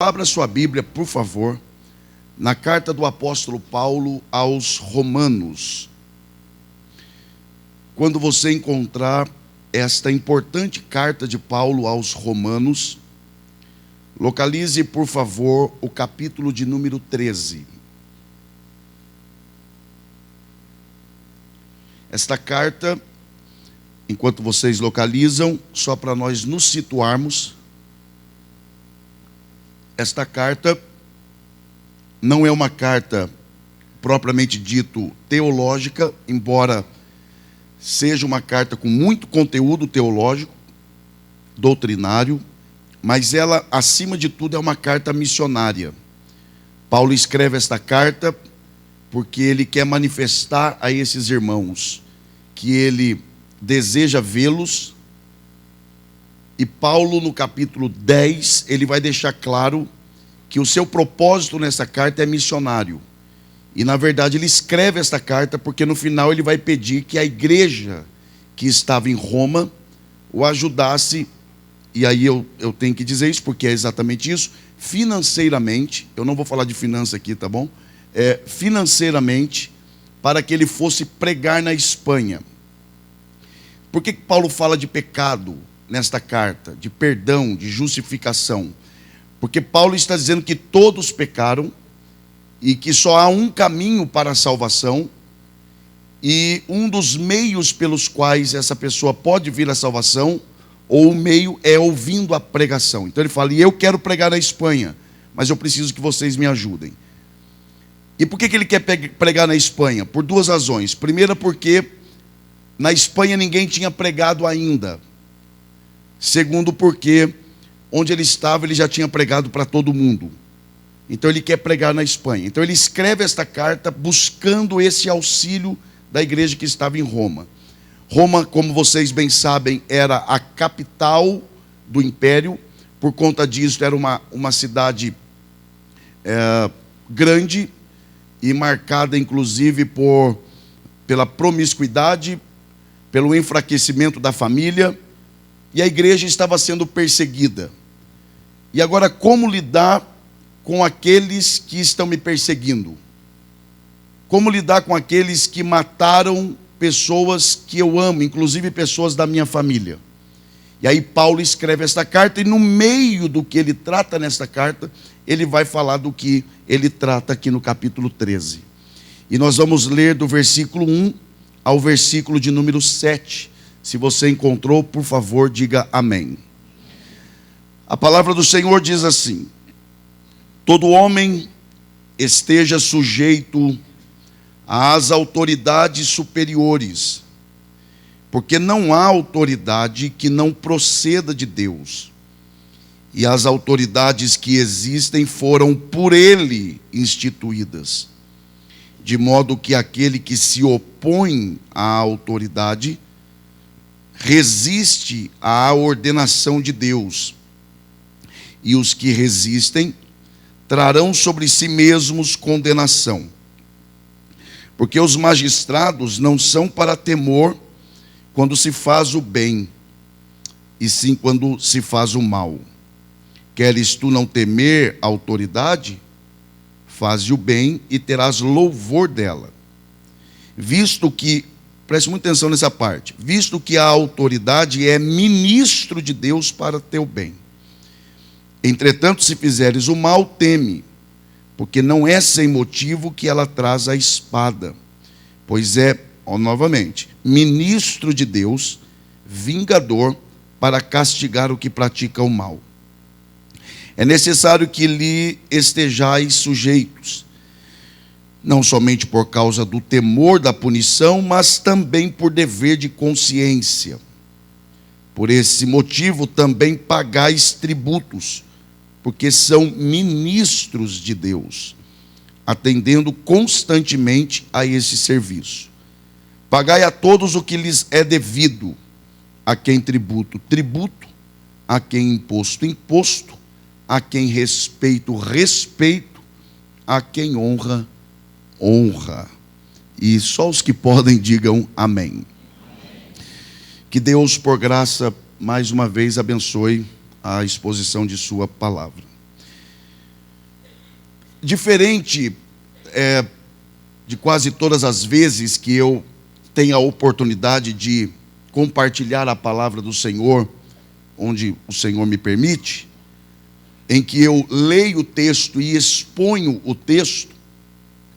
Abra sua Bíblia, por favor, na carta do apóstolo Paulo aos Romanos. Quando você encontrar esta importante carta de Paulo aos Romanos, localize, por favor, o capítulo de número 13. Esta carta, enquanto vocês localizam, só para nós nos situarmos, esta carta não é uma carta propriamente dito teológica, embora seja uma carta com muito conteúdo teológico, doutrinário, mas ela, acima de tudo, é uma carta missionária. Paulo escreve esta carta porque ele quer manifestar a esses irmãos que ele deseja vê-los. E Paulo, no capítulo 10, ele vai deixar claro que o seu propósito nessa carta é missionário. E, na verdade, ele escreve esta carta porque, no final, ele vai pedir que a igreja que estava em Roma o ajudasse, e aí eu tenho que dizer isso, porque é exatamente isso, financeiramente, eu não vou falar de finança aqui, tá bom? Financeiramente, para que ele fosse pregar na Espanha. Por que Paulo fala de pecado nesta carta, de perdão, de justificação? Porque Paulo está dizendo que todos pecaram e que só há um caminho para a salvação, e um dos meios pelos quais essa pessoa pode vir à salvação, ou o meio é ouvindo a pregação. Então ele fala: e eu quero pregar na Espanha, mas eu preciso que vocês me ajudem. E por que ele quer pregar na Espanha? Por duas razões. Primeira, porque na Espanha ninguém tinha pregado ainda. Segundo, porque onde ele estava, ele já tinha pregado para todo mundo. Então ele quer pregar na Espanha. Então ele escreve esta carta buscando esse auxílio da igreja que estava em Roma. Roma, como vocês bem sabem, era a capital do império. Por conta disso, era uma cidade grande e marcada, inclusive, pela promiscuidade, pelo enfraquecimento da família. E a igreja estava sendo perseguida. E agora, como lidar com aqueles que estão me perseguindo? Como lidar com aqueles que mataram pessoas que eu amo, inclusive pessoas da minha família? E aí Paulo escreve esta carta, e no meio do que ele trata nesta carta, ele vai falar do que ele trata aqui no capítulo 13. E nós vamos ler do versículo 1 ao versículo de número 7. Se você encontrou, por favor, diga amém. A palavra do Senhor diz assim: todo homem esteja sujeito às autoridades superiores, porque não há autoridade que não proceda de Deus, e as autoridades que existem foram por ele instituídas, de modo que aquele que se opõe à autoridade resiste à ordenação de Deus, e os que resistem trarão sobre si mesmos condenação. Porque os magistrados não são para temor quando se faz o bem, e sim quando se faz o mal. Queres tu não temer a autoridade? Faze o bem e terás louvor dela. Visto que, preste muita atenção nessa parte, visto que a autoridade é ministro de Deus para teu bem. Entretanto, se fizeres o mal, teme, porque não é sem motivo que ela traz a espada, pois é, novamente, ministro de Deus, vingador, para castigar o que pratica o mal. É necessário que lhe estejais sujeitos, não somente por causa do temor da punição, mas também por dever de consciência. Por esse motivo também pagais tributos, porque são ministros de Deus, atendendo constantemente a esse serviço. Pagai a todos o que lhes é devido, a quem tributo, tributo, a quem imposto, imposto, a quem respeito, respeito, a quem honra, honra. E só os que podem digam amém. Que Deus, por graça, mais uma vez abençoe a exposição de sua palavra. diferente de quase todas as vezes que eu tenho a oportunidade de compartilhar a palavra do Senhor, onde o Senhor me permite, em que eu leio o texto e exponho o texto,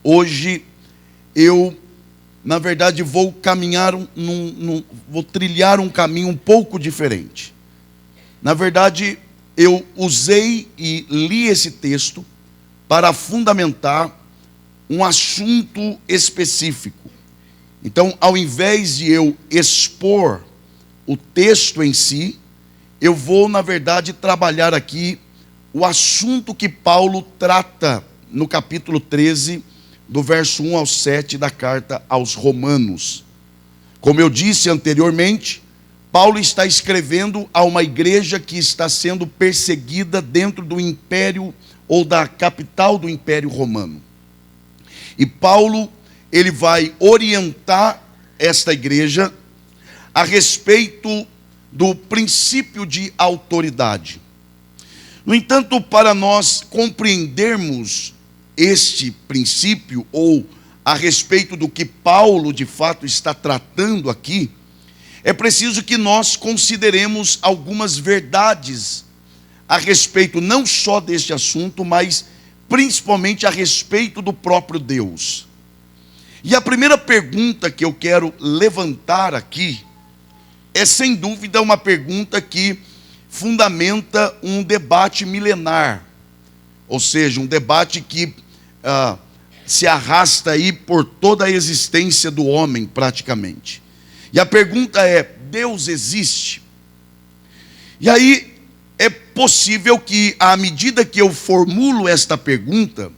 hoje eu, na verdade, vou caminhar, vou trilhar um caminho um pouco diferente. Na verdade, eu usei e li esse texto para fundamentar um assunto específico. Então, ao invés de eu expor o texto em si, eu vou, na verdade, trabalhar aqui o assunto que Paulo trata no capítulo 13, do verso 1 ao 7 da carta aos Romanos. Como eu disse anteriormente, Paulo está escrevendo a uma igreja que está sendo perseguida dentro do império ou da capital do Império Romano. E Paulo, ele vai orientar esta igreja a respeito do princípio de autoridade. No entanto, para nós compreendermos este princípio, ou a respeito do que Paulo de fato está tratando aqui, é preciso que nós consideremos algumas verdades a respeito não só deste assunto, mas principalmente a respeito do próprio Deus. E a primeira pergunta que eu quero levantar aqui é sem dúvida uma pergunta que fundamenta um debate milenar, ou seja, um debate que se arrasta aí por toda a existência do homem praticamente. E a pergunta é: Deus existe? E aí é possível que, à medida que eu formulo esta pergunta,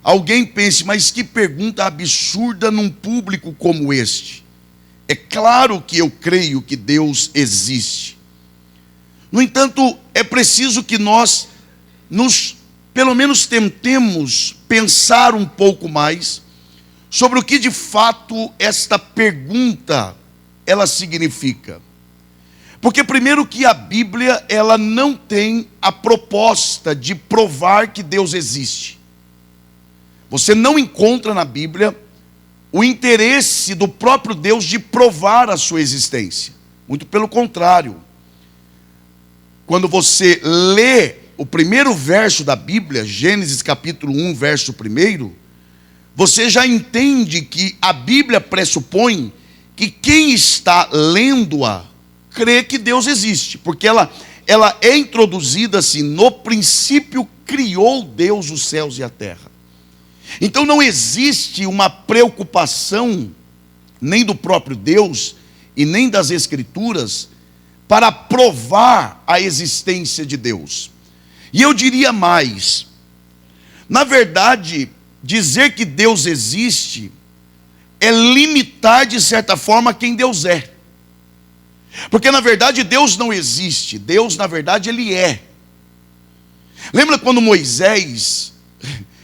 alguém pense: mas que pergunta absurda num público como este. É claro que eu creio que Deus existe. No entanto, é preciso que nós pelo menos tentemos pensar um pouco mais sobre o que de fato esta pergunta ela significa. Porque primeiro que a Bíblia, ela não tem a proposta de provar que Deus existe. Você não encontra na Bíblia o interesse do próprio Deus de provar a sua existência. Muito pelo contrário. Quando você lê o primeiro verso da Bíblia, Gênesis capítulo 1, verso 1, você já entende que a Bíblia pressupõe que quem está lendo-a crê que Deus existe, porque ela é introduzida assim: no princípio criou Deus os céus e a terra. Então não existe uma preocupação nem do próprio Deus e nem das Escrituras para provar a existência de Deus. E eu diria mais: na verdade, dizer que Deus existe é limitar de certa forma quem Deus é. Porque na verdade Deus não existe, Deus na verdade Ele é. Lembra quando Moisés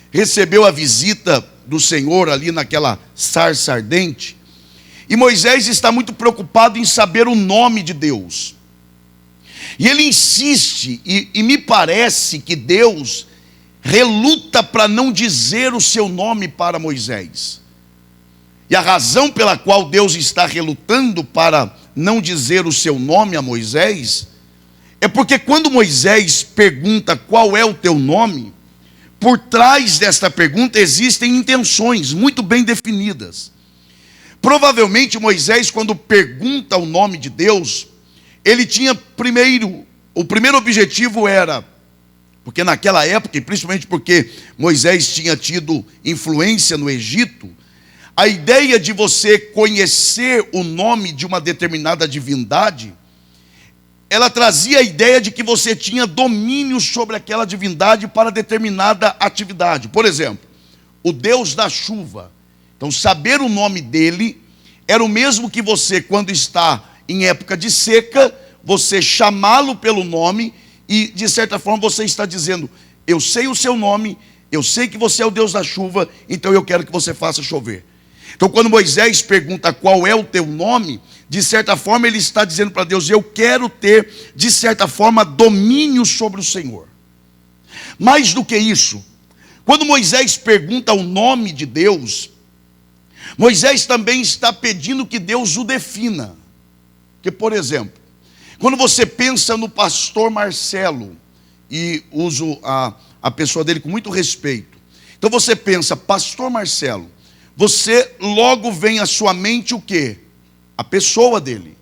recebeu a visita do Senhor ali naquela sarça ardente? E Moisés está muito preocupado em saber o nome de Deus. E ele insiste, e me parece que Deus reluta para não dizer o seu nome para Moisés. E a razão pela qual Deus está relutando para não dizer o seu nome a Moisés é porque quando Moisés pergunta qual é o teu nome, por trás desta pergunta existem intenções muito bem definidas. Provavelmente Moisés, quando pergunta o nome de Deus, ele tinha o primeiro objetivo era, porque naquela época, e principalmente porque Moisés tinha tido influência no Egito, a ideia de você conhecer o nome de uma determinada divindade, ela trazia a ideia de que você tinha domínio sobre aquela divindade para determinada atividade. Por exemplo, o Deus da chuva. Então, saber o nome dele era o mesmo que você, quando está em época de seca, você chamá-lo pelo nome e, de certa forma, você está dizendo: eu sei o seu nome, eu sei que você é o Deus da chuva, então eu quero que você faça chover. Então, quando Moisés pergunta qual é o teu nome, de certa forma ele está dizendo para Deus: eu quero ter, de certa forma, domínio sobre o Senhor. Mais do que isso, Quando Moisés pergunta o nome de Deus, Moisés também está pedindo que Deus o defina. Porque, por exemplo, quando você pensa no pastor Marcelo, e uso a pessoa dele com muito respeito, então você pensa, pastor Marcelo, você logo vem à sua mente o quê? A pessoa dele,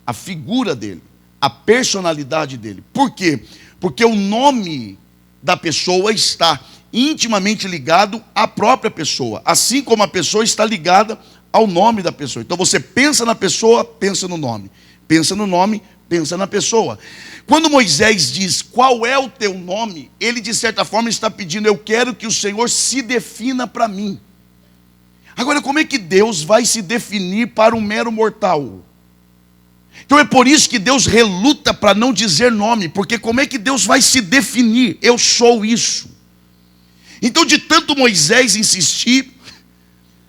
a figura dele, a personalidade dele. Por quê? Porque o nome da pessoa está intimamente ligado à própria pessoa, assim como a pessoa está ligada ao nome da pessoa. Então você pensa na pessoa, pensa no nome. Pensa no nome, pensa na pessoa. Quando Moisés diz, qual é o teu nome? Ele de certa forma está pedindo, eu quero que o Senhor se defina para mim. Agora, como é que Deus vai se definir para um mero mortal? Então é por isso que Deus reluta para não dizer nome, porque como é que Deus vai se definir? Eu sou isso. Então, de tanto Moisés insistir,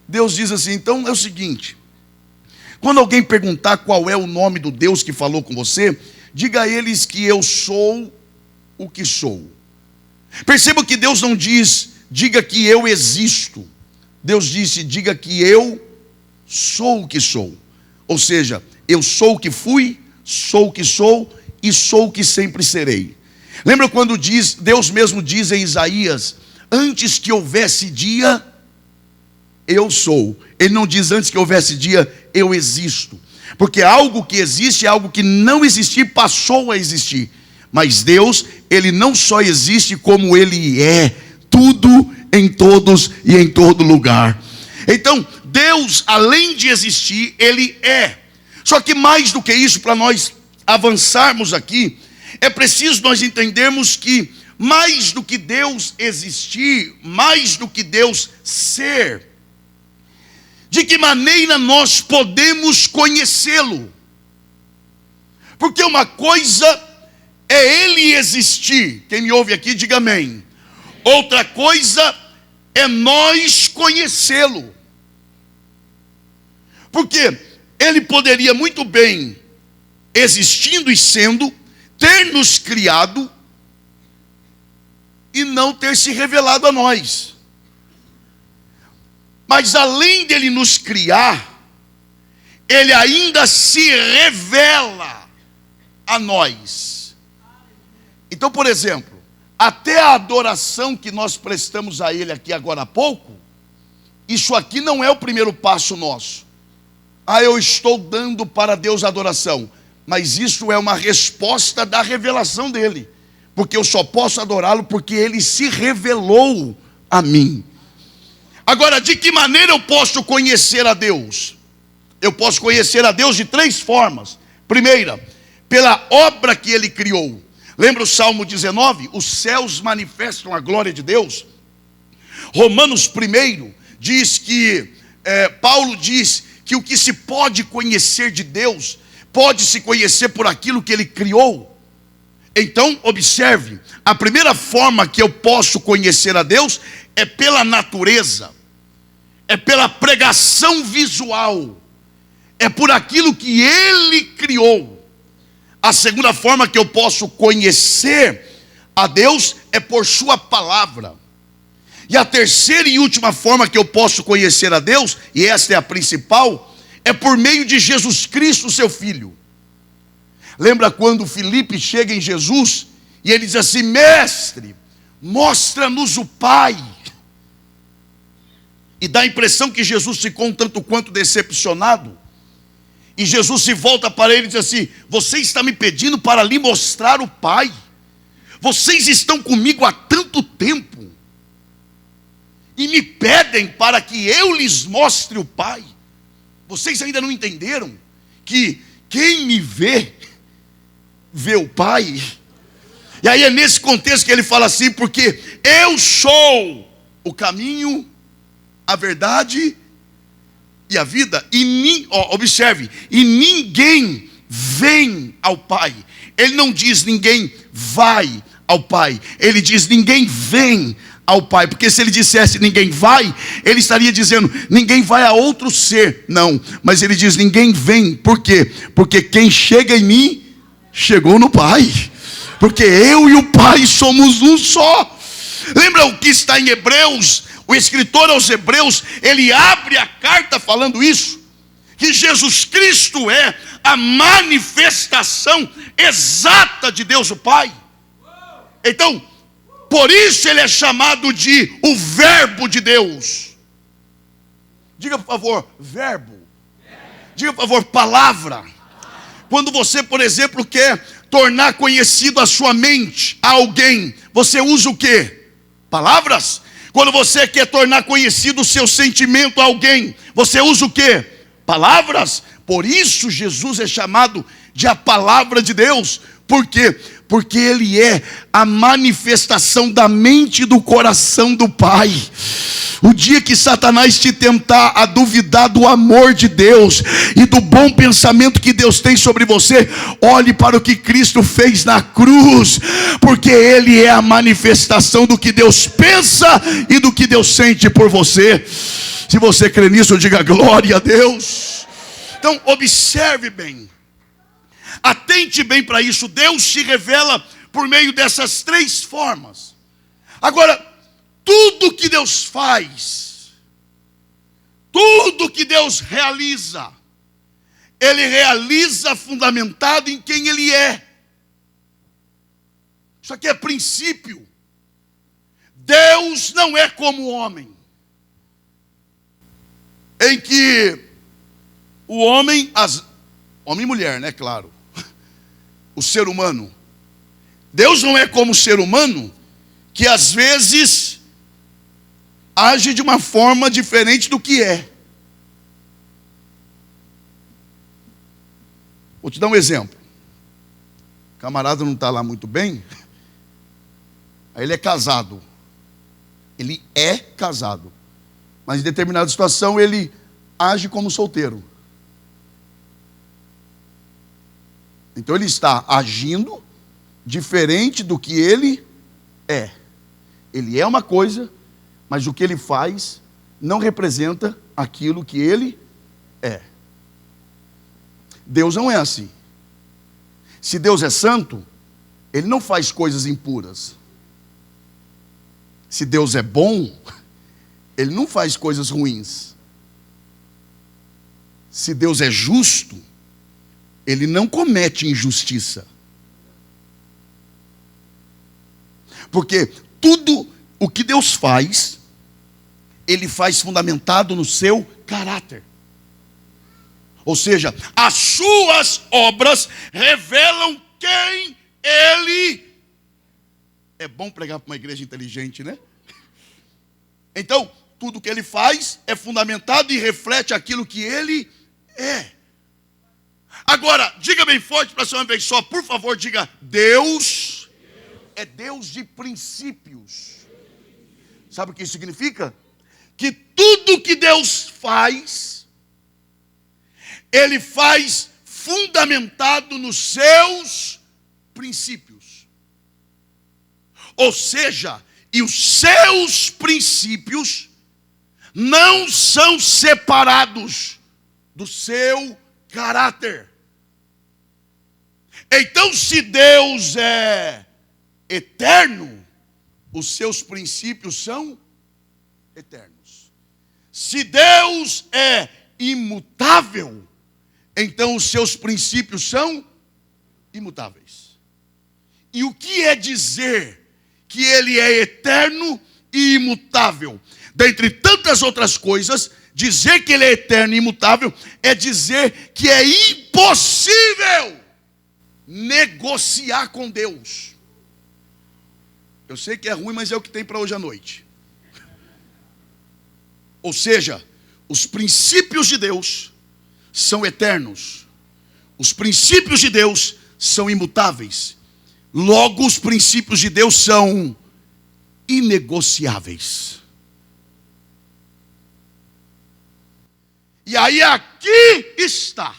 Deus diz assim, então é o seguinte, quando alguém perguntar qual é o nome do Deus que falou com você, diga a eles que eu sou o que sou. Perceba que Deus não diz, diga que eu existo. Deus disse, diga que eu sou o que sou. Ou seja, eu sou o que fui, sou o que sou e sou o que sempre serei. Lembra quando Deus mesmo diz em Isaías, antes que houvesse dia, eu sou. Ele não diz antes que houvesse dia, eu existo. Porque algo que existe é algo que não existir, passou a existir. Mas Deus, Ele não só existe como Ele é. Tudo, em todos e em todo lugar. Então, Deus, além de existir, Ele é. Só que mais do que isso, para nós avançarmos aqui, é preciso nós entendermos que mais do que Deus existir, mais do que Deus ser, de que maneira nós podemos conhecê-lo? Porque uma coisa é Ele existir, quem me ouve aqui diga amém. Outra coisa é nós conhecê-lo. Porque Ele poderia muito bem, existindo e sendo, ter nos criado e não ter se revelado a nós. Mas além dele nos criar, ele ainda se revela a nós. Então, por exemplo, até a adoração que nós prestamos a ele aqui agora há pouco, isso aqui não é o primeiro passo nosso. Eu estou dando para Deus a adoração. Mas isso é uma resposta da revelação dele. Porque eu só posso adorá-lo porque ele se revelou a mim. Agora, de que maneira eu posso conhecer a Deus? Eu posso conhecer a Deus de 3 formas. Primeira, pela obra que Ele criou. Lembra o Salmo 19? Os céus manifestam a glória de Deus. Romanos 1 diz que, Paulo diz que o que se pode conhecer de Deus, pode se conhecer por aquilo que Ele criou. Então, observe, a primeira forma que eu posso conhecer a Deus é pela natureza, é pela pregação visual, é por aquilo que Ele criou. A segunda forma que eu posso conhecer a Deus é por sua palavra. E a terceira e última forma que eu posso conhecer a Deus, e esta é a principal, é por meio de Jesus Cristo, seu Filho. Lembra quando Filipe chega em Jesus e ele diz assim, mestre, mostra-nos o Pai. E dá a impressão que Jesus ficou um tanto quanto decepcionado. E Jesus se volta para ele e diz assim, você está me pedindo para lhe mostrar o Pai? Vocês estão comigo há tanto tempo e me pedem para que eu lhes mostre o Pai. Vocês ainda não entenderam que quem me vê, vê o Pai? E aí é nesse contexto que ele fala assim, porque eu sou o caminho, a verdade e a vida. Observe, e ninguém vem ao Pai. Ele não diz ninguém vai ao Pai. Ele diz ninguém vem ao Pai. Porque se ele dissesse ninguém vai, ele estaria dizendo ninguém vai a outro ser. Não, mas ele diz ninguém vem. Por quê? Porque quem chega em mim, chegou no Pai. Porque eu e o Pai somos um só. Lembra o que está em Hebreus? O escritor aos Hebreus, ele abre a carta falando isso, que Jesus Cristo é a manifestação exata de Deus o Pai. Então, por isso ele é chamado de o Verbo de Deus. Diga, por favor, verbo. Diga, por favor, palavra. Quando você, por exemplo, quer tornar conhecido a sua mente a alguém, você usa o quê? Palavras. Quando você quer tornar conhecido o seu sentimento a alguém, você usa o quê? Palavras. Por isso Jesus é chamado de a palavra de Deus. Por quê? Porque ele é a manifestação da mente e do coração do Pai. O dia que Satanás te tentar a duvidar do amor de Deus e do bom pensamento que Deus tem sobre você, olhe para o que Cristo fez na cruz, porque ele é a manifestação do que Deus pensa e do que Deus sente por você. Se você crê nisso, diga glória a Deus. Então observe bem, atente bem para isso. Deus se revela por meio dessas três formas. Agora, tudo que Deus faz, tudo que Deus realiza, ele realiza fundamentado em quem ele é. Isso aqui é princípio. Deus não é como o homem, em que o homem, homem e mulher, né, claro, o ser humano, Deus não é como o ser humano, que às vezes age de uma forma diferente do que é. Vou te dar um exemplo. O camarada não está lá muito bem, aí ele é casado. Ele é casado, mas em determinada situação ele age como solteiro. Então ele está agindo diferente do que ele é. Ele é uma coisa, mas o que ele faz não representa aquilo que ele é. Deus não é assim. Se Deus é santo, ele não faz coisas impuras. Se Deus é bom, ele não faz coisas ruins. Se Deus é justo, ele não comete injustiça. Porque tudo o que Deus faz, ele faz fundamentado no seu caráter. Ou seja, as suas obras revelam quem ele é. É bom pregar para uma igreja inteligente, né? Então, tudo que ele faz é fundamentado e reflete aquilo que ele é. Agora, diga bem forte para você uma vez só, por favor, diga: Deus é Deus de princípios. Sabe o que isso significa? Que tudo que Deus faz, ele faz fundamentado nos seus princípios. Ou seja, e os seus princípios não são separados do seu caráter. Então, se Deus é eterno, os seus princípios são eternos. Se Deus é imutável, então os seus princípios são imutáveis. E o que é dizer que ele é eterno e imutável? Dentre tantas outras coisas, dizer que ele é eterno e imutável é dizer que é impossível negociar com Deus. Eu sei que é ruim, mas é o que tem para hoje à noite. Ou seja, os princípios de Deus são eternos. Os princípios de Deus são imutáveis. Logo, os princípios de Deus são inegociáveis. E aí aqui está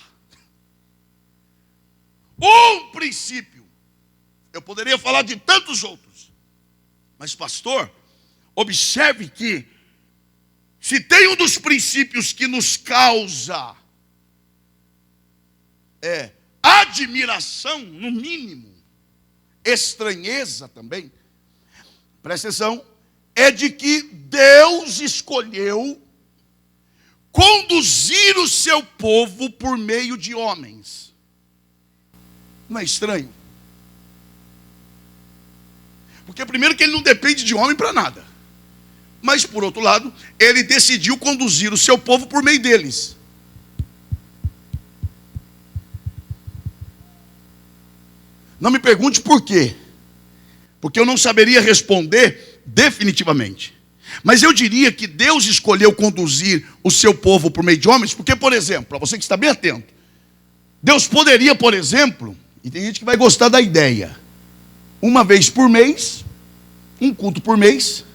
um princípio. Eu poderia falar de tantos outros, mas pastor, observe que se tem um dos princípios que nos causa admiração, no mínimo, estranheza também, presta atenção, é de que Deus escolheu conduzir o seu povo por meio de homens. Não é estranho? Porque primeiro que ele não depende de homem para nada. Mas por outro lado, ele decidiu conduzir o seu povo por meio deles. Não me pergunte por quê. Porque eu não saberia responder definitivamente. Mas eu diria que Deus escolheu conduzir o seu povo por meio de homens, porque, por exemplo, para você que está bem atento, Deus poderia, por exemplo, e tem gente que vai gostar da ideia, uma vez por mês, um culto por mês,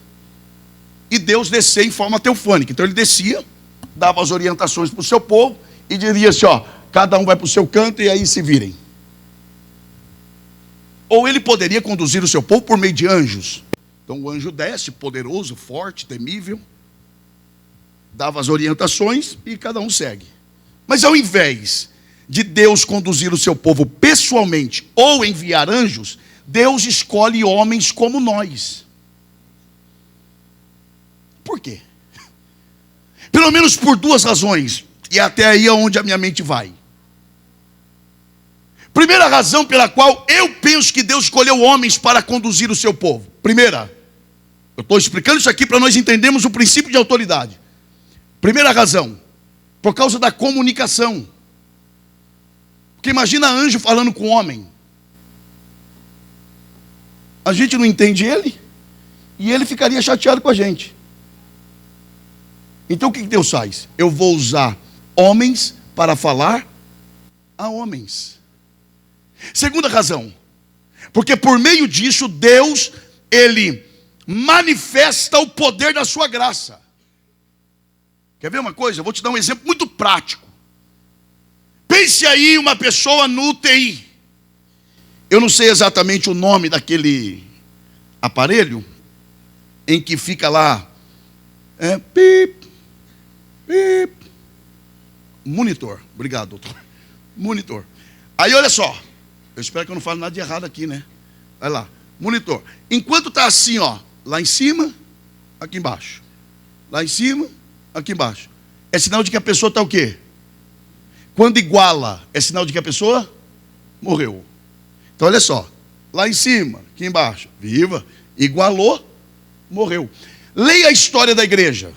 e Deus descer em forma teofânica. Então ele descia, dava as orientações para o seu povo, e diria assim, ó, cada um vai para o seu canto e aí se virem. Ou ele poderia conduzir o seu povo por meio de anjos. Então o anjo desce, poderoso, forte, temível, dava as orientações e cada um segue. Mas ao invés de Deus conduzir o seu povo pessoalmente ou enviar anjos, Deus escolhe homens como nós. Por quê? Pelo menos por duas razões, e até aí é onde a minha mente vai. Primeira razão pela qual eu penso que Deus escolheu homens para conduzir o seu povo. Primeira, eu estou explicando isso aqui para nós entendermos o princípio de autoridade. Primeira razão, por causa da comunicação. Porque imagina anjo falando com homem. A gente não entende ele, e ele ficaria chateado com a gente. Então o que Deus faz? Eu vou usar homens para falar a homens. Segunda razão, porque por meio disso Deus, ele manifesta o poder da sua graça. Quer ver uma coisa? Eu vou te dar um exemplo muito prático. Pense aí uma pessoa no UTI. Eu não sei exatamente o nome daquele aparelho em que fica lá, pip, pip, monitor. Obrigado, doutor. Monitor. Aí olha só. Eu espero que eu não fale nada de errado aqui, né? Vai lá, monitor. Enquanto está assim, ó, lá em cima, aqui embaixo. Lá em cima, aqui embaixo. É sinal de que a pessoa está o quê? Quando iguala, é sinal de que a pessoa morreu. Então olha só, lá em cima, aqui embaixo, viva, igualou, morreu. Leia a história da igreja.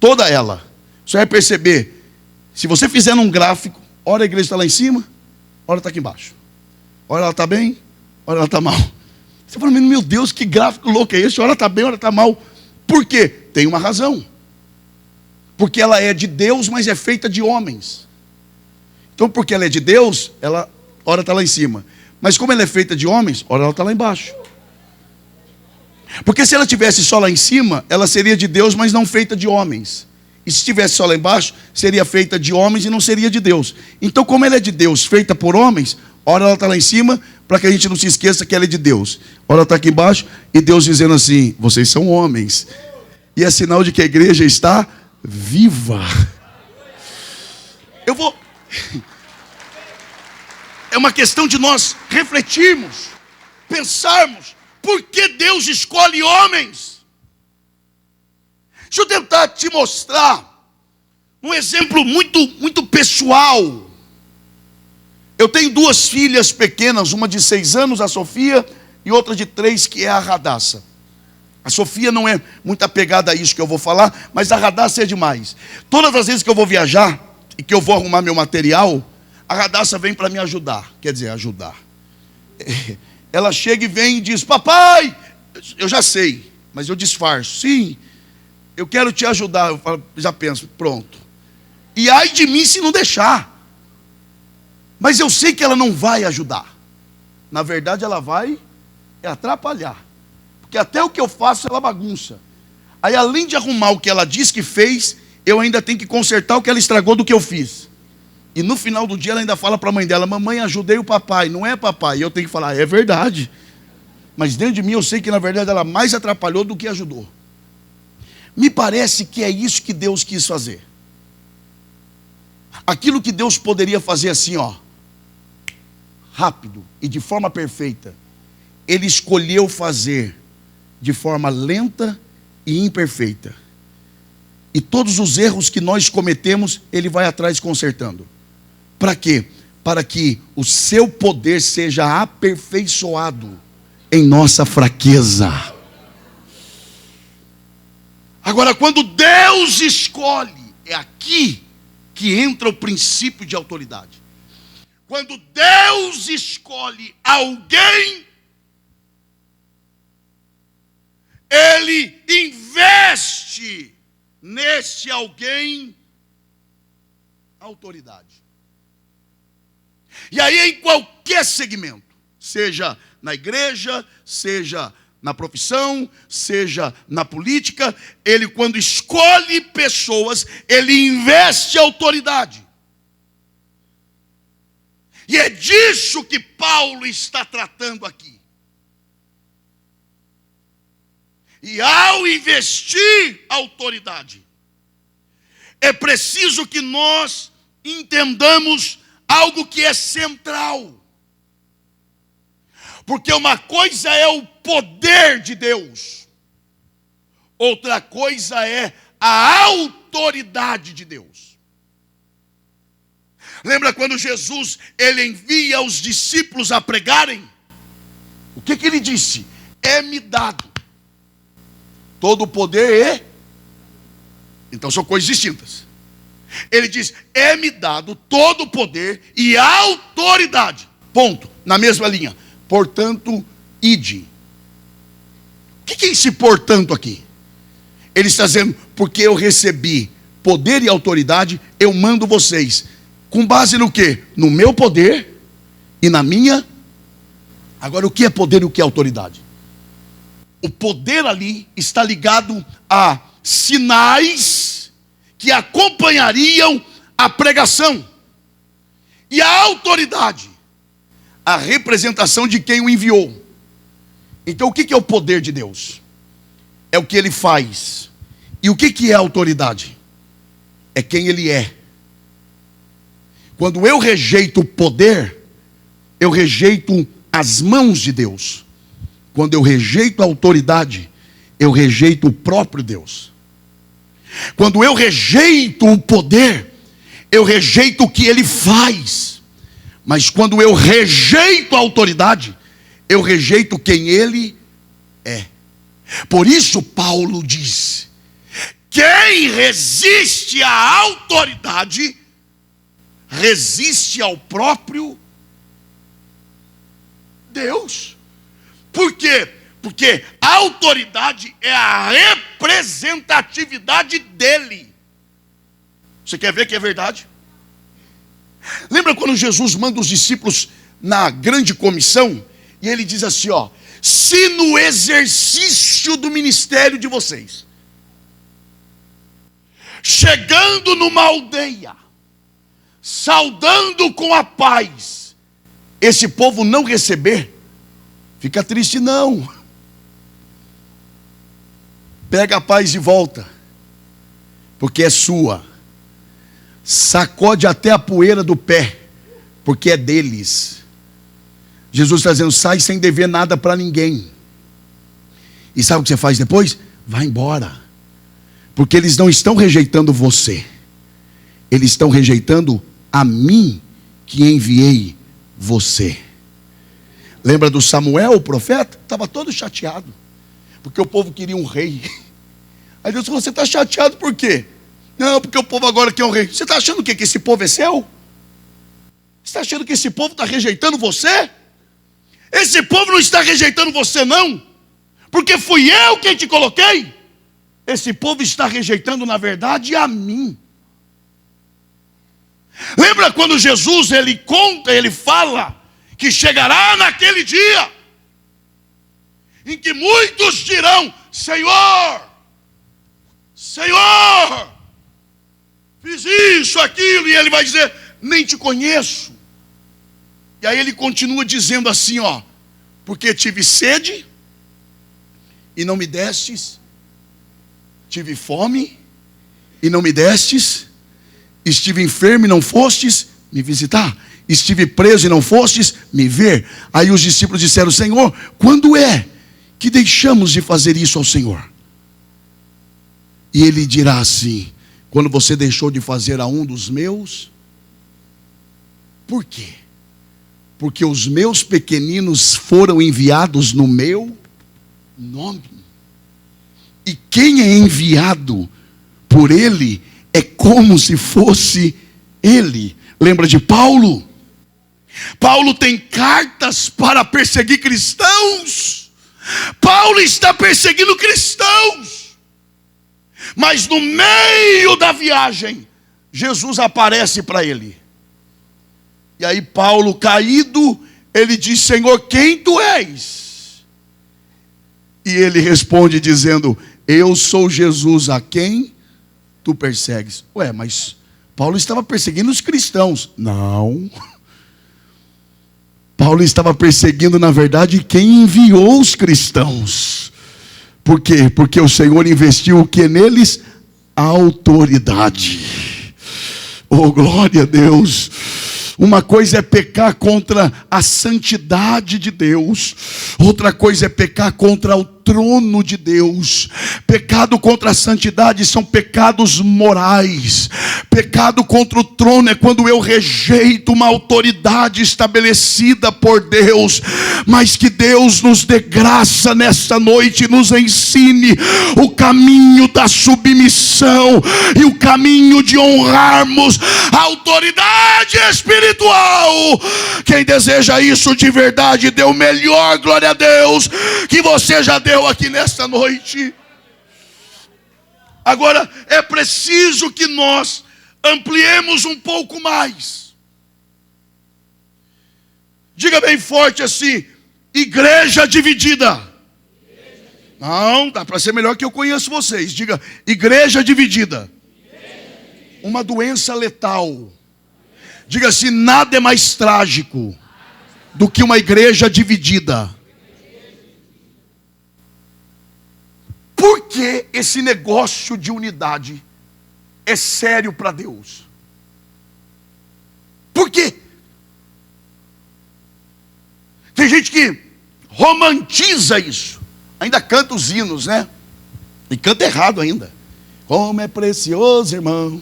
Toda ela. Você vai perceber, se você fizer num gráfico, ora a igreja está lá em cima, ora está aqui embaixo. Ora ela está bem, ora ela está mal. Você fala, meu Deus, que gráfico louco é esse? Ora está bem, ora está mal. Por quê? Tem uma razão. Porque ela é de Deus, mas é feita de homens. Então, porque ela é de Deus, ela ora está lá em cima. Mas como ela é feita de homens, ora ela está lá embaixo. Porque se ela estivesse só lá em cima, ela seria de Deus, mas não feita de homens. E se estivesse só lá embaixo, seria feita de homens e não seria de Deus. Então, como ela é de Deus, feita por homens, ora ela está lá em cima, para que a gente não se esqueça que ela é de Deus. Ora ela está aqui embaixo, e Deus dizendo assim, vocês são homens. E é sinal de que a igreja está viva. É uma questão de nós refletirmos, pensarmos, por que Deus escolhe homens? Deixa eu tentar te mostrar um exemplo muito pessoal. Eu tenho duas filhas pequenas, uma de 6 anos, a Sofia, e outra de 3, que é a Radassa. A Sofia não é muito apegada a isso que eu vou falar, mas a Radassa é demais. Todas as vezes que eu vou viajar e que eu vou arrumar meu material, a Radassa vem para me ajudar. Quer dizer, ajudar. Ela chega e vem e diz, papai, eu já sei, mas eu disfarço. Sim, eu quero te ajudar. Eu falo, já penso, pronto. E ai de mim se não deixar. Mas eu sei que ela não vai ajudar. Na verdade, ela vai atrapalhar. Porque até o que eu faço, ela bagunça. Aí, além de arrumar o que ela diz que fez, eu ainda tenho que consertar o que ela estragou do que eu fiz. E no final do dia, ela ainda fala para a mãe dela, mamãe, ajudei o papai. Não é papai. E eu tenho que falar, é verdade. Mas dentro de mim, eu sei que na verdade ela mais atrapalhou do que ajudou. Me parece que é isso que Deus quis fazer. Aquilo que Deus poderia fazer assim, ó, rápido e de forma perfeita, Ele escolheu fazer de forma lenta e imperfeita. E todos os erros que nós cometemos, Ele vai atrás consertando. Para quê? Para que o seu poder seja aperfeiçoado em nossa fraqueza. Agora, quando Deus escolhe, é aqui que entra o princípio de autoridade. Quando Deus escolhe alguém, Ele investe nesse alguém autoridade. E aí em qualquer segmento, seja na igreja, seja na profissão, seja na política, Ele, quando escolhe pessoas, Ele investe autoridade. E é disso que Paulo está tratando aqui. E ao investir autoridade, é preciso que nós entendamos algo que é central. Porque uma coisa é o poder de Deus, outra coisa é a autoridade de Deus. Lembra quando Jesus, Ele envia os discípulos a pregarem? O que Ele disse? É-me dado todo o poder Então são coisas distintas. Ele diz, é-me dado todo o poder e a autoridade. Ponto. Na mesma linha. Portanto, ide. O que é esse portanto aqui? Ele está dizendo, porque eu recebi poder e autoridade, eu mando vocês. Com base no quê? No meu poder e na minha. Agora, o que é poder e o que é autoridade? O poder ali está ligado a sinais que acompanhariam a pregação. E a autoridade, a representação de quem o enviou. Então o que é o poder de Deus? É o que Ele faz. E o que é a autoridade? É quem Ele é. Quando eu rejeito o poder, eu rejeito as mãos de Deus. Quando eu rejeito a autoridade, eu rejeito o próprio Deus. Quando eu rejeito o poder, eu rejeito o que Ele faz. Mas quando eu rejeito a autoridade, eu rejeito quem Ele é. Por isso Paulo diz, quem resiste à autoridade, resiste ao próprio Deus. Por quê? Porque a autoridade é a representatividade dele. Você quer ver que é verdade? Lembra quando Jesus manda os discípulos na grande comissão? E ele diz assim, ó, se no exercício do ministério de vocês, chegando numa aldeia, saudando com a paz, esse povo não receber, fica triste não. Pega a paz de volta, porque é sua. Sacode até a poeira do pé, porque é deles. Jesus está dizendo, sai sem dever nada para ninguém. E sabe o que você faz depois? Vai embora. Porque eles não estão rejeitando você. Eles estão rejeitando a mim que enviei você. Lembra do Samuel, o profeta? Estava todo chateado. Porque o povo queria um rei. Aí Deus falou, você está chateado por quê? Não, porque o povo agora quer um rei. Você está achando o quê? Que esse povo é seu? Você está achando que esse povo está rejeitando você? Esse povo não está rejeitando você não. Porque fui eu quem te coloquei. Esse povo está rejeitando na verdade a mim. Lembra quando Jesus, ele conta, ele fala que chegará naquele dia em que muitos dirão, Senhor, Senhor, fiz isso, aquilo, e ele vai dizer, nem te conheço. E aí ele continua dizendo assim, ó, porque tive sede e não me destes, tive fome e não me destes, estive enfermo e não fostes me visitar, estive preso e não fostes me ver. Aí os discípulos disseram, Senhor, quando é que deixamos de fazer isso ao Senhor. E Ele dirá assim: quando você deixou de fazer a um dos meus, por quê? Porque os meus pequeninos foram enviados no meu nome. E quem é enviado por Ele é como se fosse Ele. Lembra de Paulo? Paulo tem cartas para perseguir cristãos. Paulo está perseguindo cristãos. Mas no meio da viagem, Jesus aparece para ele. E aí Paulo, caído, ele diz: Senhor, quem tu és? E ele responde dizendo: eu sou Jesus a quem tu persegues. Ué, mas Paulo estava perseguindo os cristãos. Não. Paulo estava perseguindo, na verdade, quem enviou os cristãos. Por quê? Porque o Senhor investiu o que neles? A autoridade. Oh, glória a Deus. Uma coisa é pecar contra a santidade de Deus, outra coisa é pecar contra o trono de Deus. Pecado contra a santidade são pecados morais. Pecado contra o trono é quando eu rejeito uma autoridade estabelecida por Deus. Mas que Deus nos dê graça nesta noite, nos ensine o caminho da submissão e o caminho de honrarmos a autoridade espiritual. Quem deseja isso de verdade, dê o melhor glória a Deus que você já deu aqui nesta noite. Agora é preciso que nós ampliemos um pouco mais. Diga bem forte assim: igreja dividida. Não, dá para ser melhor que eu conheço vocês. Diga: igreja dividida. Uma doença letal. Diga assim: nada é mais trágico do que uma igreja dividida. Por que esse negócio de unidade é sério para Deus? Por quê? Tem gente que romantiza isso. Ainda canta os hinos, né? E canta errado ainda. Como é precioso, irmão.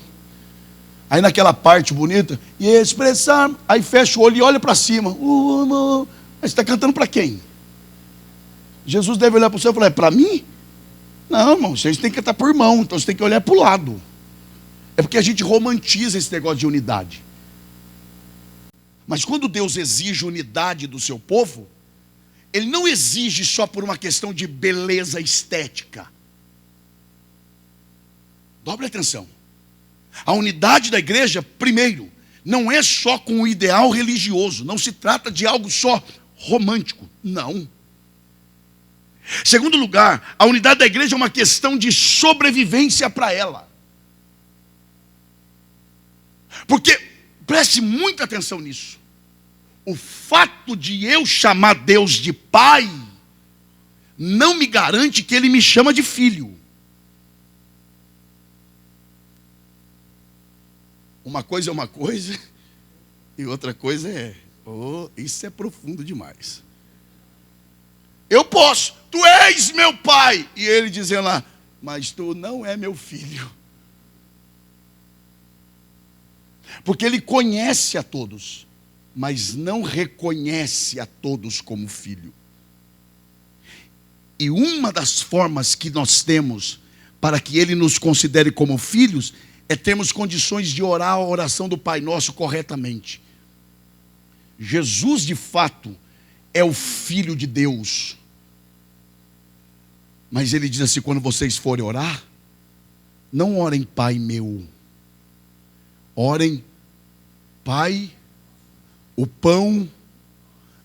Aí naquela parte bonita, e expressar, aí fecha o olho e olha para cima. Mas você está cantando para quem? Jesus deve olhar para o céu e falar: é para mim? Não, irmão, vocês têm que cantar por irmão, então você tem que olhar para o lado. É porque a gente romantiza esse negócio de unidade. Mas quando Deus exige unidade do seu povo, Ele não exige só por uma questão de beleza estética. Dobre atenção. A unidade da igreja, primeiro, não é só com o ideal religioso. Não se trata de algo só romântico. Não. Segundo lugar, a unidade da igreja é uma questão de sobrevivência para ela. Porque, preste muita atenção nisso. O fato de eu chamar Deus de pai não me garante que Ele me chama de filho. Uma coisa é uma coisa e outra coisa é... isso é profundo demais. Eu posso, tu és meu pai. E ele dizendo lá: mas tu não é meu filho. Porque Ele conhece a todos, mas não reconhece a todos como filho. E uma das formas que nós temos para que Ele nos considere como filhos é termos condições de orar a oração do Pai Nosso corretamente. Jesus, de fato, é o Filho de Deus. Mas Ele diz assim: quando vocês forem orar, não orem Pai meu. Orem: Pai, o pão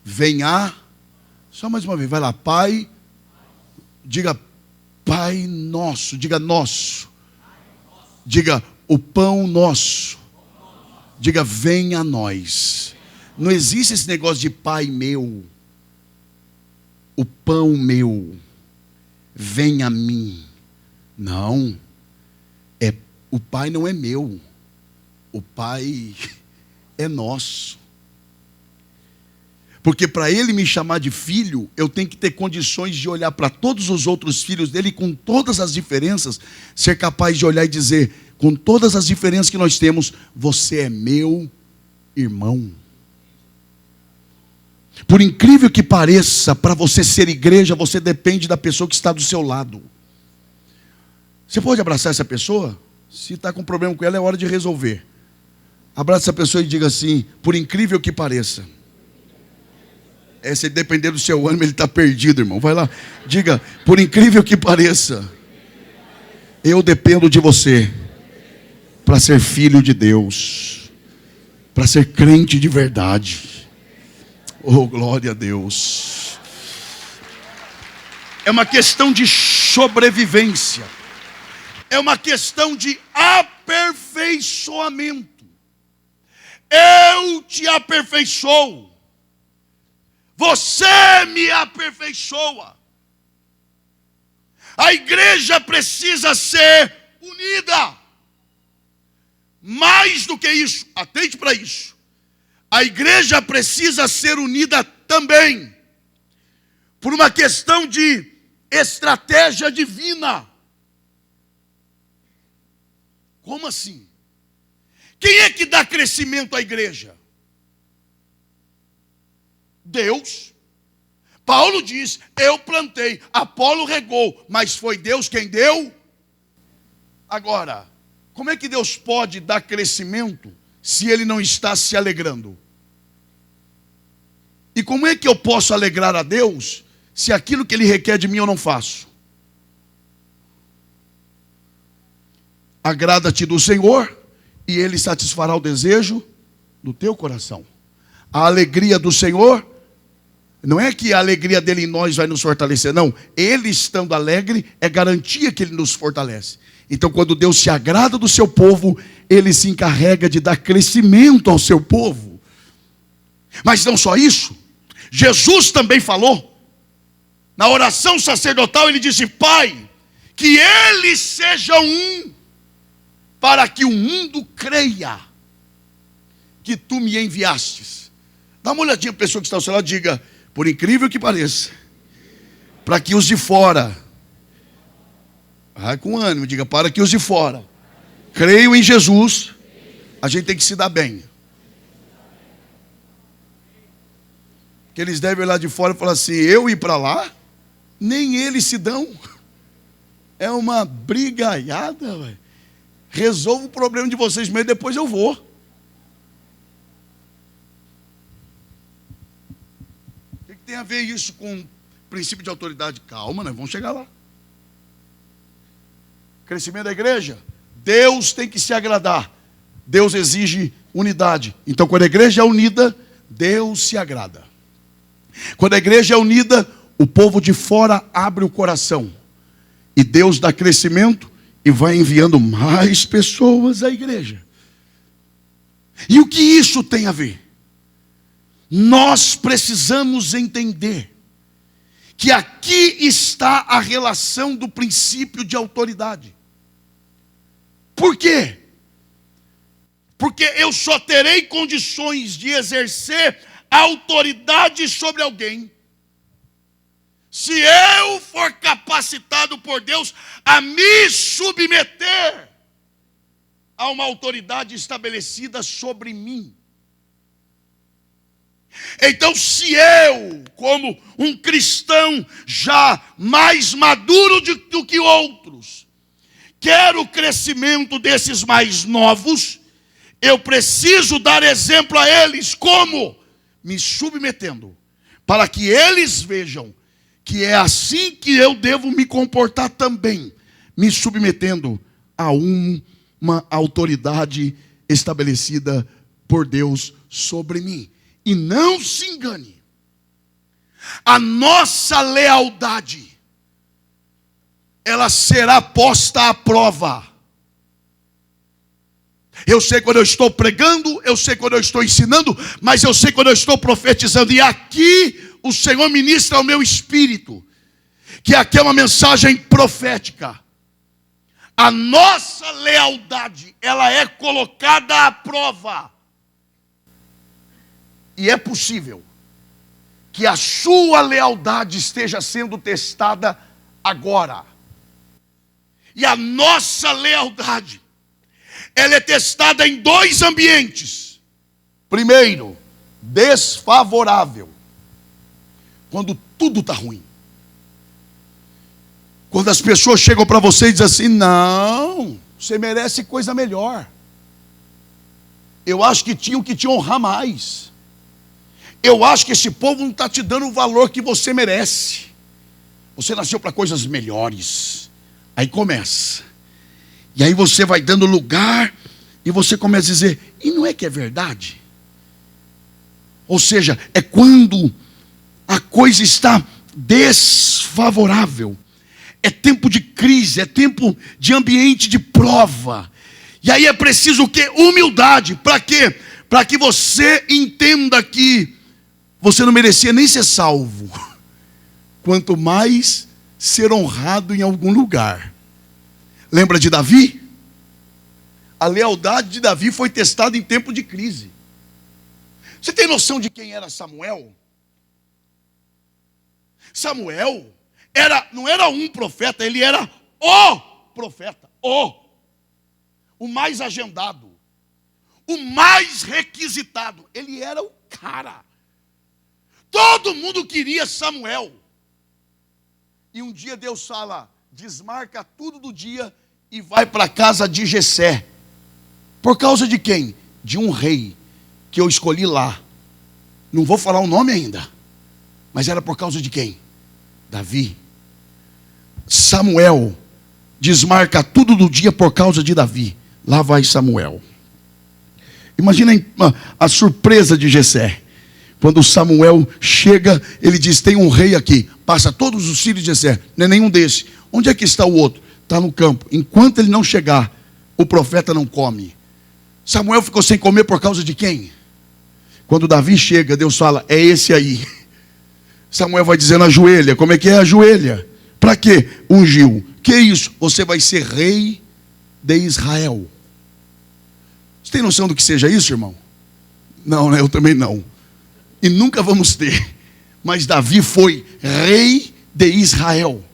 venha. Só mais uma vez, vai lá: Pai, diga Pai nosso, diga nosso. Diga o pão nosso. Diga venha a nós. Não existe esse negócio de pai meu. O pão meu. Venha a mim. Não. O pai não é meu. O pai é nosso. Porque para ele me chamar de filho, eu tenho que ter condições de olhar para todos os outros filhos dele, com todas as diferenças, ser capaz de olhar e dizer, com todas as diferenças que nós temos, você é meu irmão. Por incrível que pareça, para você ser igreja, você depende da pessoa que está do seu lado. Você pode abraçar essa pessoa? Se está com problema com ela, é hora de resolver. Abraça essa pessoa e diga assim, por incrível que pareça. Se depender do seu ânimo, ele está perdido, irmão. Vai lá, diga, por incrível que pareça, eu dependo de você para ser filho de Deus, para ser crente de verdade. Oh, glória a Deus. É uma questão de sobrevivência. É uma questão de aperfeiçoamento. Eu te aperfeiçoo. Você me aperfeiçoa. A igreja precisa ser unida. Mais do que isso, atente para isso. A igreja precisa ser unida também por uma questão de estratégia divina. Como assim? Quem é que dá crescimento à igreja? Deus. Paulo diz, eu plantei, Apolo regou, mas foi Deus quem deu. Agora, como é que Deus pode dar crescimento se Ele não está se alegrando? E como é que eu posso alegrar a Deus se aquilo que Ele requer de mim eu não faço? Agrada-te do Senhor e Ele satisfará o desejo do teu coração. A alegria do Senhor, não é que a alegria dele em nós vai nos fortalecer, não. Ele estando alegre é garantia que Ele nos fortalece. Então quando Deus se agrada do seu povo, Ele se encarrega de dar crescimento ao seu povo. Mas não só isso, Jesus também falou, na oração sacerdotal ele disse, Pai, que eles sejam um, para que o mundo creia que tu me enviastes. Dá uma olhadinha para a pessoa que está ao seu lado e diga, por incrível que pareça, para que os de fora, com ânimo, diga, para que os de fora creiam em Jesus, a gente tem que se dar bem. Que eles devem olhar de fora e falar assim, eu ir para lá, nem eles se dão. É uma brigaiada, véio. Resolvo o problema de vocês mesmo, depois eu vou. O que tem a ver isso com o princípio de autoridade? Calma, nós vamos chegar lá. Crescimento da igreja, Deus tem que se agradar. Deus exige unidade. Então quando a igreja é unida, Deus se agrada. Quando a igreja é unida, o povo de fora abre o coração. E Deus dá crescimento e vai enviando mais pessoas à igreja. E o que isso tem a ver? Nós precisamos entender que aqui está a relação do princípio de autoridade. Por quê? Porque eu só terei condições de exercer autoridade sobre alguém se eu for capacitado por Deus a me submeter a uma autoridade estabelecida sobre mim. Então, se eu, como um cristão já mais maduro do que outros, quero o crescimento desses mais novos, eu preciso dar exemplo a eles. Como? Me submetendo, para que eles vejam que é assim que eu devo me comportar também, me submetendo a uma autoridade estabelecida por Deus sobre mim. E não se engane, a nossa lealdade, ela será posta à prova. Eu sei quando eu estou pregando, eu sei quando eu estou ensinando, mas eu sei quando eu estou profetizando. E aqui o Senhor ministra ao meu espírito que aqui é uma mensagem profética. A nossa lealdade, ela é colocada à prova. E é possível que a sua lealdade esteja sendo testada agora. E a nossa lealdade, ela é testada em dois ambientes. Primeiro, desfavorável. Quando tudo está ruim. Quando as pessoas chegam para você e dizem assim: não, você merece coisa melhor. Eu acho que tinham que te honrar mais. Eu acho que esse povo não está te dando o valor que você merece. Você nasceu para coisas melhores. Aí começa. E aí você vai dando lugar e você começa a dizer: e não é que é verdade? Ou seja, é quando a coisa está desfavorável. É tempo de crise, é tempo de ambiente de prova. E aí é preciso o quê? Humildade. Para quê? Para que você entenda que você não merecia nem ser salvo, quanto mais ser honrado em algum lugar. Lembra de Davi? A lealdade de Davi foi testada em tempo de crise. Você tem noção de quem era Samuel? Samuel não era um profeta, ele era o profeta, o mais agendado, o mais requisitado. Ele era o cara. Todo mundo queria Samuel. E um dia Deus fala: desmarca tudo do dia e vai para a casa de Jessé. Por causa de quem? De um rei que eu escolhi lá. Não vou falar o nome ainda, mas era por causa de quem? Davi. Samuel desmarca tudo do dia por causa de Davi. Lá vai Samuel. Imagina a surpresa de Jessé. Quando Samuel chega, ele diz: tem um rei aqui. Passa todos os filhos de Jessé. Não é nenhum desses. Onde é que está o outro? Está no campo. Enquanto ele não chegar, o profeta não come. Samuel ficou sem comer por causa de quem? Quando Davi chega, Deus fala: é esse aí. Samuel vai dizendo: ajoelha. Como é que é? Ajoelha. Para quê? Ungiu. Que isso? Você vai ser rei de Israel. Você tem noção do que seja isso, irmão? Não, né? Eu também não. E nunca vamos ter. Mas Davi foi rei de Israel.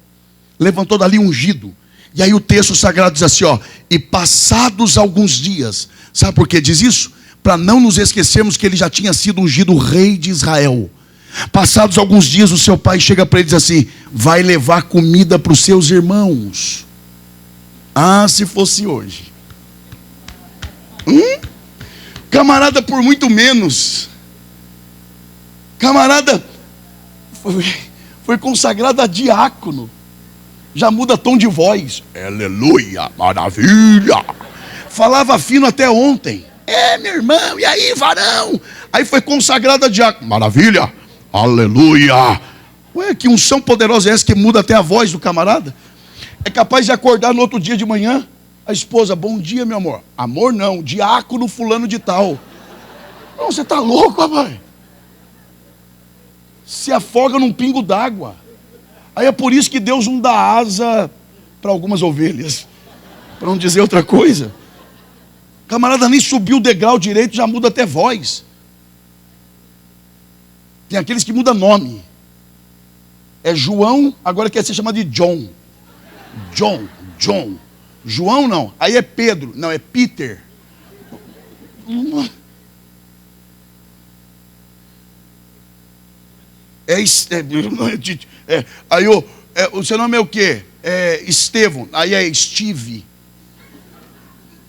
Levantou dali ungido. E aí o texto sagrado diz assim, e passados alguns dias. Sabe por que diz isso? Para não nos esquecermos que ele já tinha sido ungido rei de Israel. Passados alguns dias, o seu pai chega para ele e diz assim: vai levar comida para os seus irmãos. Ah, se fosse hoje. Camarada, por muito menos. Camarada foi consagrado a diácono. Já muda tom de voz. Aleluia, maravilha. Falava fino até ontem. Meu irmão, e aí, varão? Aí foi consagrado a diácono. Maravilha, aleluia. Ué, que unção poderosa é essa que muda até a voz do camarada? É capaz de acordar no outro dia de manhã, a esposa: bom dia, meu amor. Amor não, diácono fulano de tal. Não, você está louco, rapaz? Se afoga num pingo d'água. Aí é por isso que Deus não dá asa para algumas ovelhas, para não dizer outra coisa. Camarada nem subiu o degrau direito, já muda até voz. Tem aqueles que mudam nome. É João, agora quer ser chamado de John. John. João não, aí é Pedro, não, é Peter. Aí o seu nome é o quê? É Estevão, aí é Steve.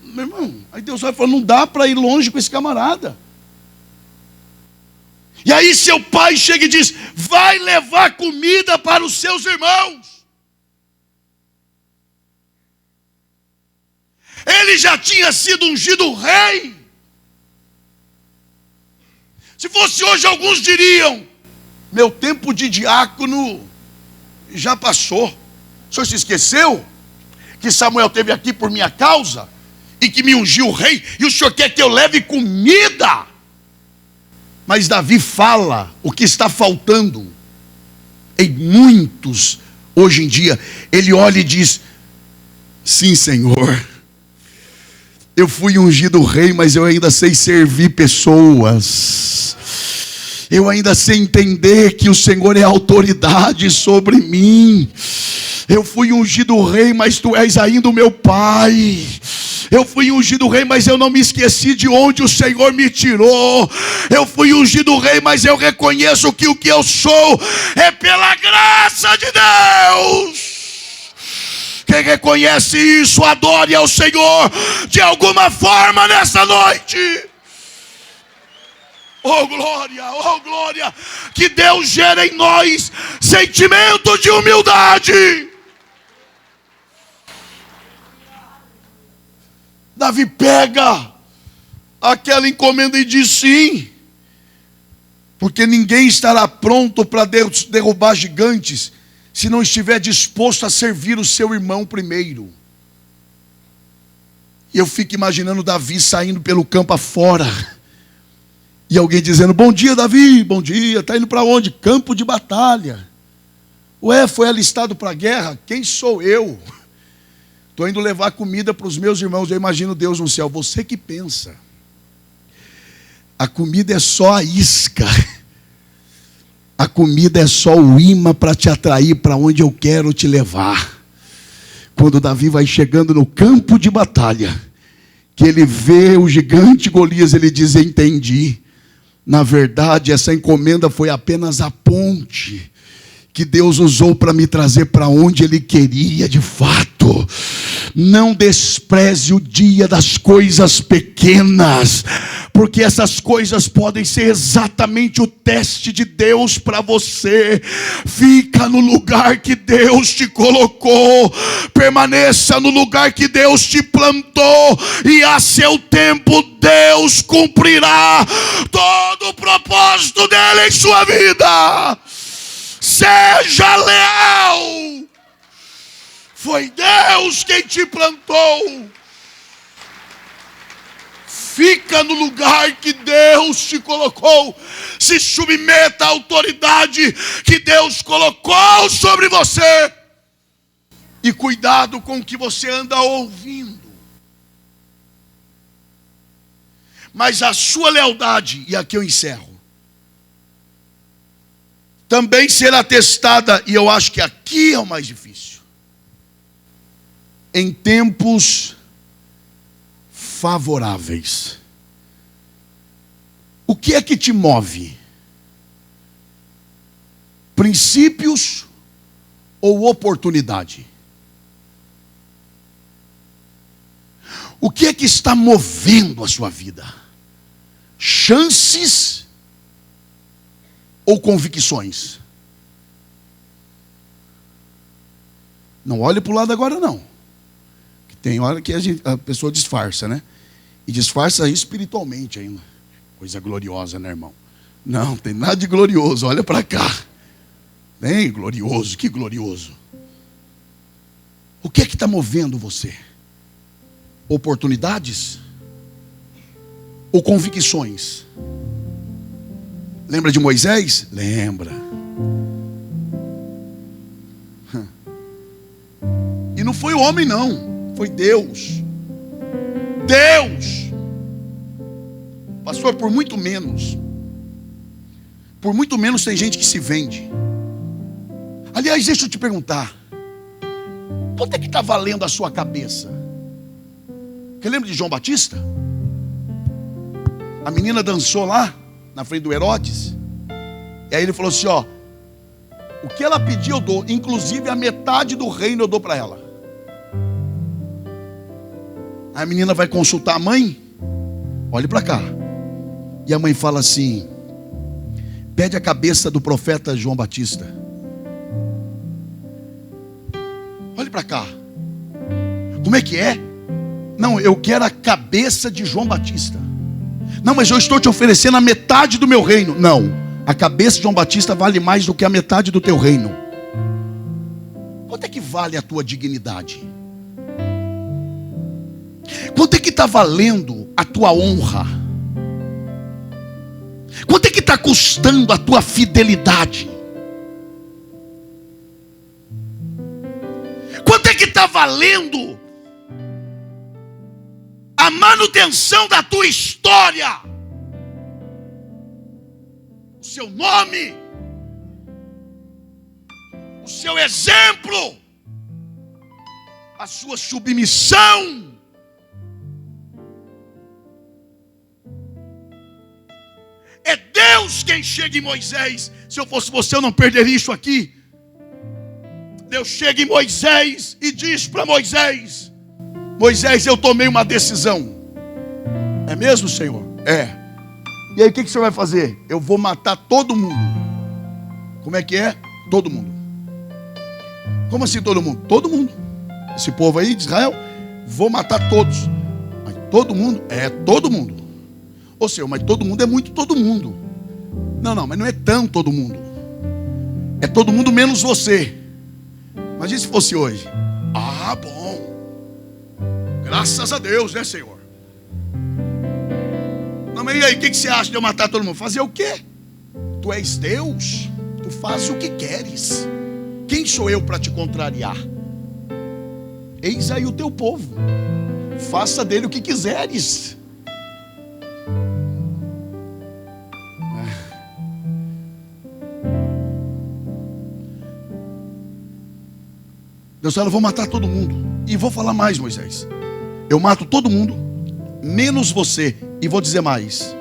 Meu irmão, aí Deus vai falar: não dá para ir longe com esse camarada. E aí seu pai chega e diz: vai levar comida para os seus irmãos. Ele já tinha sido ungido rei. Se fosse hoje, alguns diriam: meu tempo de diácono já passou. O senhor se esqueceu que Samuel esteve aqui por minha causa e que me ungiu rei, e o senhor quer que eu leve comida? Mas Davi fala o que está faltando em muitos hoje em dia. Ele olha e diz: sim, Senhor, eu fui ungido rei, mas eu ainda sei servir pessoas. Eu ainda sei entender que o Senhor é autoridade sobre mim. Eu fui ungido rei, mas tu és ainda o meu pai. Eu fui ungido rei, mas eu não me esqueci de onde o Senhor me tirou. Eu fui ungido rei, mas eu reconheço que o que eu sou é pela graça de Deus. Quem reconhece isso, adore ao Senhor de alguma forma nessa noite. Oh glória, que Deus gere em nós sentimento de humildade. Davi pega aquela encomenda e diz sim, porque ninguém estará pronto para derrubar gigantes se não estiver disposto a servir o seu irmão primeiro. E eu fico imaginando Davi saindo pelo campo afora, e alguém dizendo: bom dia, Davi, bom dia, está indo para onde? Campo de batalha. Ué, foi alistado para a guerra? Quem sou eu? Estou indo levar comida para os meus irmãos. Eu imagino Deus no céu. Você que pensa, a comida é só a isca, a comida é só o imã para te atrair para onde eu quero te levar. Quando Davi vai chegando no campo de batalha, que ele vê o gigante Golias, ele diz: entendi. Na verdade, essa encomenda foi apenas a ponte que Deus usou para me trazer para onde Ele queria de fato. Não despreze o dia das coisas pequenas, porque essas coisas podem ser exatamente o teste de Deus para você. Fica no lugar que Deus te colocou, permaneça no lugar que Deus te plantou, e a seu tempo Deus cumprirá todo o propósito dele em sua vida. Seja leal. Foi Deus quem te plantou. Fica no lugar que Deus te colocou. Se submeta à autoridade que Deus colocou sobre você. E cuidado com o que você anda ouvindo. Mas a sua lealdade, e aqui eu encerro, também será testada, e eu acho que aqui é o mais difícil, em tempos favoráveis. O que é que te move? Princípios ou oportunidade? O que é que está movendo a sua vida? Chances ou convicções? Não olhe para o lado agora não. Tem hora que a pessoa disfarça, né? E disfarça espiritualmente ainda. Coisa gloriosa, né, irmão? Não, tem nada de glorioso. Olha para cá. Bem glorioso, que glorioso. O que é que está movendo você? Oportunidades ou convicções? Lembra de Moisés? Lembra. E não foi o homem não, foi Deus. Deus. Pastor, por muito menos tem gente que se vende. Aliás, deixa eu te perguntar, quanto é que está valendo a sua cabeça? Você lembra de João Batista? A menina dançou lá na frente do Herodes, e aí ele falou assim: ó, o que ela pedir eu dou, inclusive a metade do reino eu dou para ela. A menina vai consultar a mãe, olhe para cá, e a mãe fala assim: pede a cabeça do profeta João Batista. Olhe para cá. Como é que é? Não, eu quero a cabeça de João Batista. Não, mas eu estou te oferecendo a metade do meu reino. Não, a cabeça de João Batista vale mais do que a metade do teu reino. Quanto é que vale a tua dignidade? Quanto é que está valendo a tua honra? Quanto é que está custando a tua fidelidade? Quanto é que está valendo a manutenção da tua história? seu nome, o seu exemplo, a sua submissão. É Deus quem chega em Moisés. Se eu fosse você, eu não perderia isso aqui. Deus chega em Moisés e diz para Moisés: Moisés, eu tomei uma decisão. É mesmo, Senhor? É. E aí o que o Senhor vai fazer? Eu vou matar todo mundo. Como é que é? Todo mundo. Como assim todo mundo? Todo mundo. Esse povo aí de Israel, vou matar todos. Mas todo mundo? É todo mundo. Ô Senhor, mas todo mundo é muito todo mundo. Não, mas não é tão todo mundo. É todo mundo menos você. Imagina se fosse hoje. Ah, bom. Graças a Deus, né, Senhor? Não, mas e aí, o que você acha de eu matar todo mundo? Fazer o quê? Tu és Deus. Tu fazes o que queres. Quem sou eu para te contrariar? Eis aí o teu povo. Faça dele o que quiseres. Deus fala, eu vou matar todo mundo. E vou falar mais, Moisés. Eu mato todo mundo, menos você. E vou dizer mais.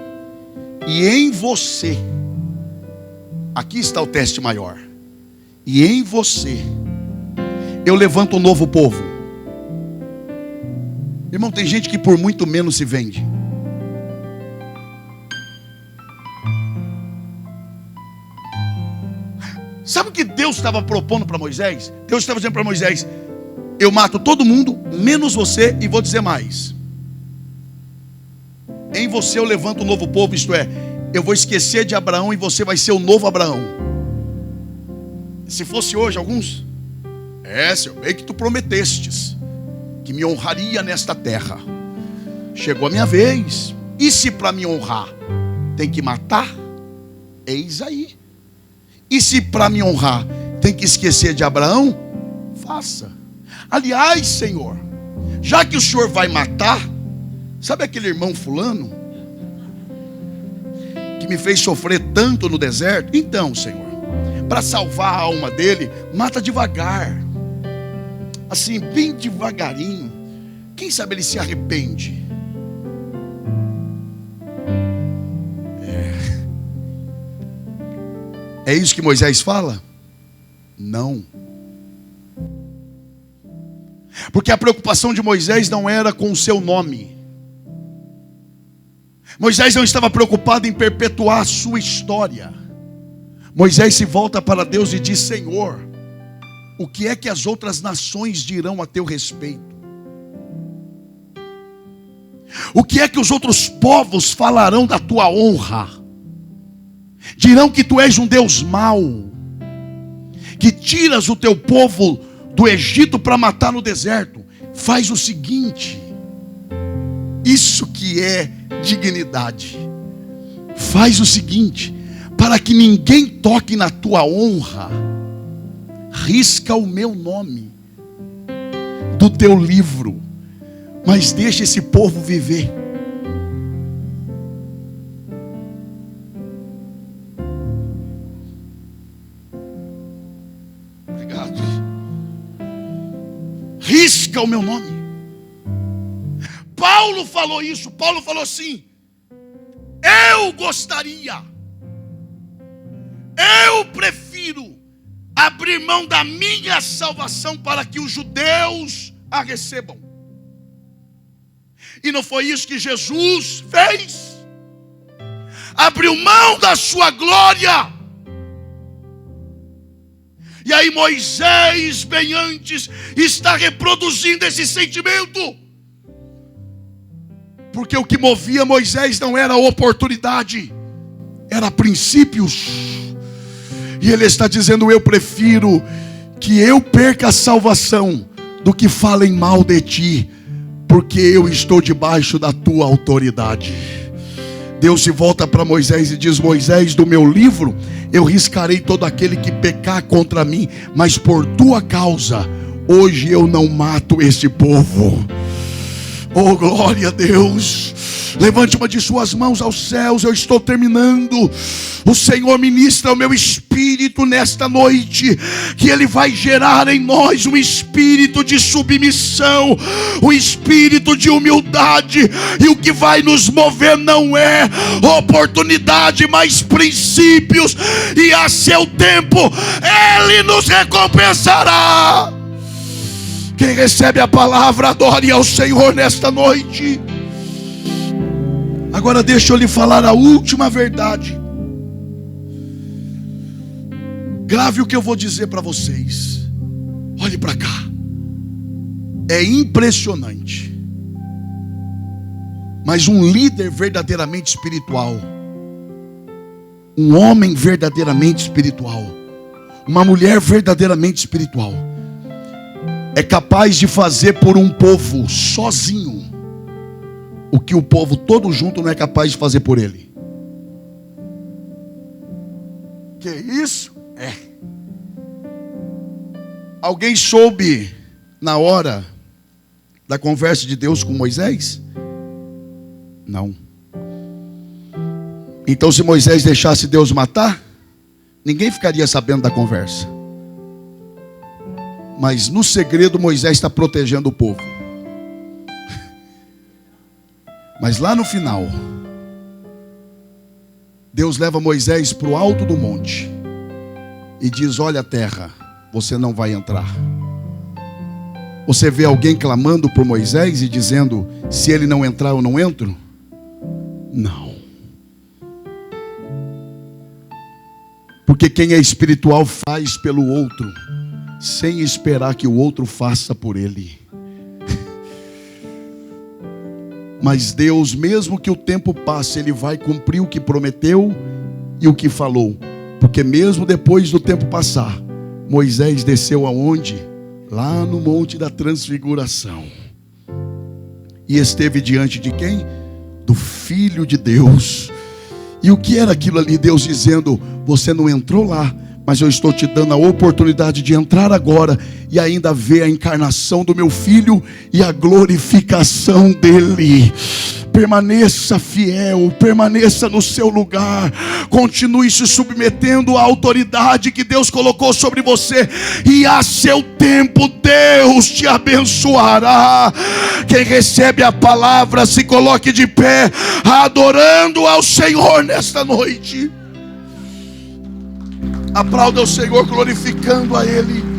E em você, aqui está o teste maior. E em você, eu levanto um novo povo. Irmão, tem gente que por muito menos se vende. Sabe o que Deus estava propondo para Moisés? Deus estava dizendo para Moisés: eu mato todo mundo, menos você, e vou dizer mais. Em você eu levanto um novo povo, isto é, eu vou esquecer de Abraão e você vai ser o novo Abraão. Se fosse hoje, alguns, Senhor, bem que tu prometestes que me honraria nesta terra. Chegou a minha vez. E se para me honrar tem que matar? Eis aí. E se para me honrar tem que esquecer de Abraão? Faça. Aliás, Senhor, já que o Senhor vai matar, sabe aquele irmão fulano que me fez sofrer tanto no deserto? Então, Senhor, para salvar a alma dele, mata devagar, assim, bem devagarinho. Quem sabe ele se arrepende. É isso que Moisés fala? Não. Porque a preocupação de Moisés não era com o seu nome. Moisés não estava preocupado em perpetuar a sua história. Moisés se volta para Deus e diz: Senhor, o que é que as outras nações dirão a teu respeito? O que é que os outros povos falarão da tua honra? Dirão que tu és um Deus mau, que tiras o teu povo do Egito para matar no deserto. Faz o seguinte, isso que é dignidade. Faz o seguinte, para que ninguém toque na tua honra, risca o meu nome do teu livro, mas deixa esse povo viver. Risca o meu nome. Paulo falou isso. Paulo falou assim: eu gostaria, eu prefiro abrir mão da minha salvação para que os judeus a recebam. E não foi isso que Jesus fez? Abriu mão da sua glória. E aí Moisés, bem antes, está reproduzindo esse sentimento. Porque o que movia Moisés não era oportunidade, era princípios. E ele está dizendo: eu prefiro que eu perca a salvação do que falem mal de ti, porque eu estou debaixo da tua autoridade. Deus se volta para Moisés e diz: Moisés, do meu livro eu riscarei todo aquele que pecar contra mim, mas por tua causa hoje eu não mato este povo. Oh, glória a Deus. Levante uma de suas mãos aos céus. Eu estou terminando. O Senhor ministra ao meu espírito nesta noite que Ele vai gerar em nós um espírito de submissão, um espírito de humildade. E o que vai nos mover não é oportunidade, mas princípios. E a seu tempo Ele nos recompensará. Quem recebe a palavra, adore ao Senhor nesta noite. Agora deixa eu lhe falar a última verdade. Grave o que eu vou dizer para vocês. Olhe para cá. É impressionante. Mas um líder verdadeiramente espiritual, um homem verdadeiramente espiritual, uma mulher verdadeiramente espiritual, é capaz de fazer por um povo sozinho o que o povo todo junto não é capaz de fazer por ele. Que isso? É. Alguém soube na hora da conversa de Deus com Moisés? Não. Então, se Moisés deixasse Deus matar, ninguém ficaria sabendo da conversa. Mas no segredo Moisés está protegendo o povo. Mas lá no final, Deus leva Moisés para o alto do monte e diz: olha a terra, você não vai entrar. Você vê alguém clamando por Moisés e dizendo: se ele não entrar, eu não entro? Não. Porque quem é espiritual faz pelo outro, sem esperar que o outro faça por ele. Mas Deus, mesmo que o tempo passe, Ele vai cumprir o que prometeu e o que falou. Porque mesmo depois do tempo passar, Moisés desceu aonde? Lá no Monte da Transfiguração. E esteve diante de quem? Do Filho de Deus. E o que era aquilo ali? Deus dizendo: você não entrou lá, mas eu estou te dando a oportunidade de entrar agora e ainda ver a encarnação do meu Filho e a glorificação dele. Permaneça fiel, permaneça no seu lugar, continue se submetendo à autoridade que Deus colocou sobre você, e a seu tempo Deus te abençoará. Quem recebe a palavra, se coloque de pé, adorando ao Senhor nesta noite. Aplauda o Senhor, glorificando a Ele.